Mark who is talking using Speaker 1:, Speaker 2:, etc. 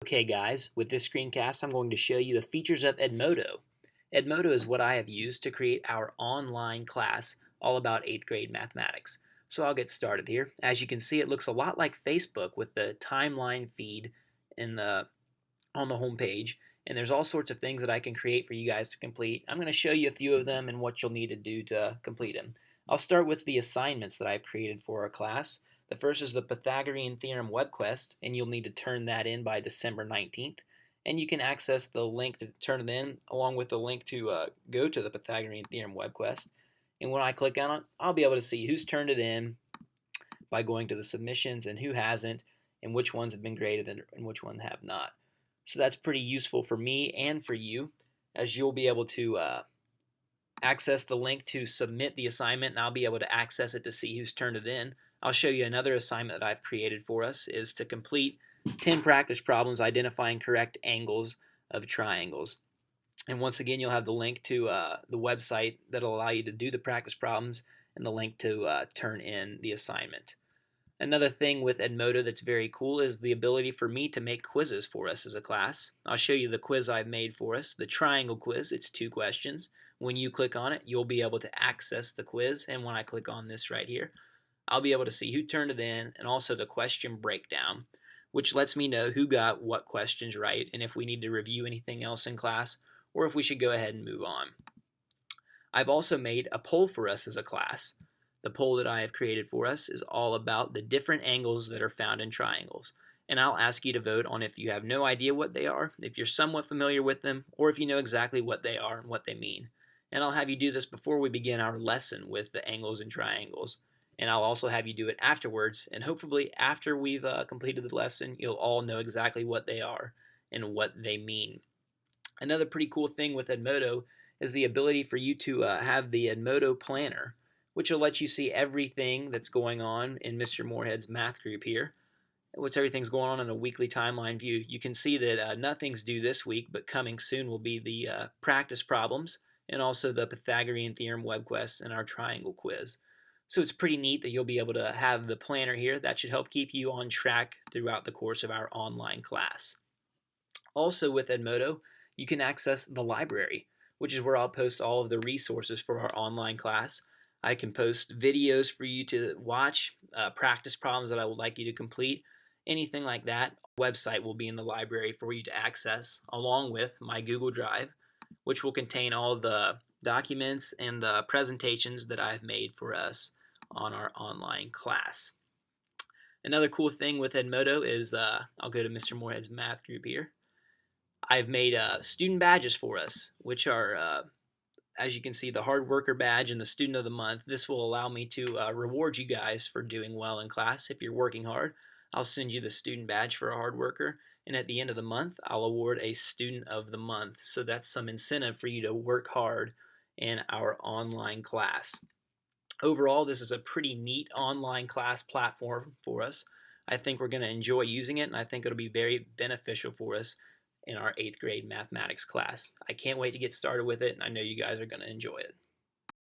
Speaker 1: Okay guys, with this screencast I'm going to show you the features of Edmodo. Edmodo is what I have used to create our online class all about 8th grade mathematics. So I'll get started here. As you can see, it looks a lot like Facebook with the timeline feed on the home page, and there's all sorts of things that I can create for you guys to complete. I'm going to show you a few of them and what you'll need to do to complete them. I'll start with the assignments that I've created for our class. The first is the Pythagorean Theorem web quest, and you'll need to turn that in by December 19th. And you can access the link to turn it in along with the link to go to the Pythagorean Theorem web quest. And when I click on it, I'll be able to see who's turned it in by going to the submissions and who hasn't, and which ones have been graded and which ones have not. So that's pretty useful for me and for you, as you'll be able to access the link to submit the assignment, and I'll be able to access it to see who's turned it in. I'll show you another assignment that I've created for us is to complete 10 practice problems identifying correct angles of triangles. And once again, you'll have the link to the website that'll allow you to do the practice problems and the link to turn in the assignment. Another thing with Edmodo that's very cool is the ability for me to make quizzes for us as a class. I'll show you the quiz I've made for us, the triangle quiz. It's 2 questions. When you click on it, you'll be able to access the quiz, and when I click on this right here, I'll be able to see who turned it in and also the question breakdown, which lets me know who got what questions right and if we need to review anything else in class or if we should go ahead and move on. I've also made a poll for us as a class. The poll that I have created for us is all about the different angles that are found in triangles. And I'll ask you to vote on if you have no idea what they are, if you're somewhat familiar with them, or if you know exactly what they are and what they mean. And I'll have you do this before we begin our lesson with the angles and triangles. And I'll also have you do it afterwards, and hopefully after we've completed the lesson, you'll all know exactly what they are and what they mean. Another pretty cool thing with Edmodo is the ability for you to have the Edmodo planner, which will let you see everything that's going on in Mr. Moorhead's math group here. What's everything's going on in a weekly timeline view. You can see that nothing's due this week, but coming soon will be the practice problems and also the Pythagorean Theorem web quest and our triangle quiz. So it's pretty neat that you'll be able to have the planner here. That should help keep you on track throughout the course of our online class. Also with Edmodo, you can access the library, which is where I'll post all of the resources for our online class. I can post videos for you to watch, practice problems that I would like you to complete, anything like that. The website will be in the library for you to access, along with my Google Drive, which will contain all the documents and the presentations that I've made for us on our online class. Another cool thing with Edmodo is I'll go to Mr. Moorhead's math group here. I've made student badges for us, which are, as you can see, the hard worker badge and the student of the month. This will allow me to reward you guys for doing well in class. If you're working hard, I'll send you the student badge for a hard worker. And at the end of the month, I'll award a student of the month. So that's some incentive for you to work hard in our online class. Overall, this is a pretty neat online class platform for us. I think we're going to enjoy using it, and I think it'll be very beneficial for us in our 8th grade mathematics class. I can't wait to get started with it, and I know you guys are going to enjoy it.